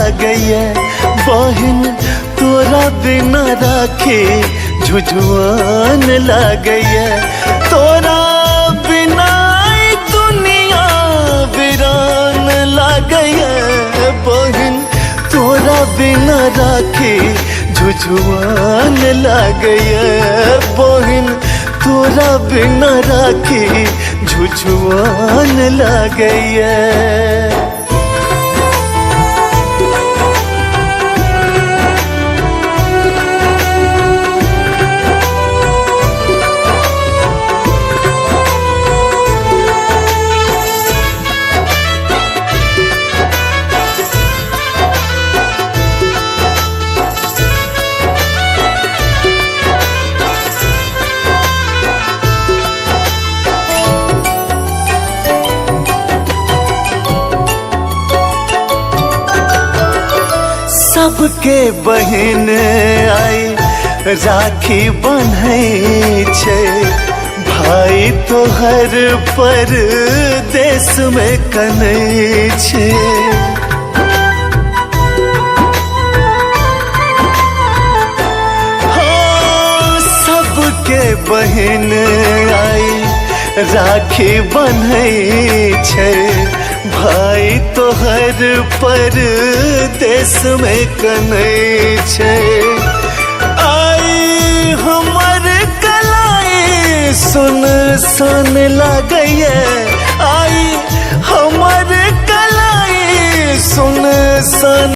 लागैया बहिन तोरा बिना राखे झुझुआन लागैया तोरा बिना दुनिया वीरान लागैया बहिन तोरा बिना राखे झुझुआन लागैया बहिन तोरा बिना राखे झुझुआन लागैया। सबके बहन आई राखी बन्है छै भाई तोहर पर देश में कनै छै हाँ सबके बहन आई राखी बन्है छै भाई तोहर पर देश में कनै छै आई हमर कलाई सुन सन लागैया आई हमर कलाई सुन सन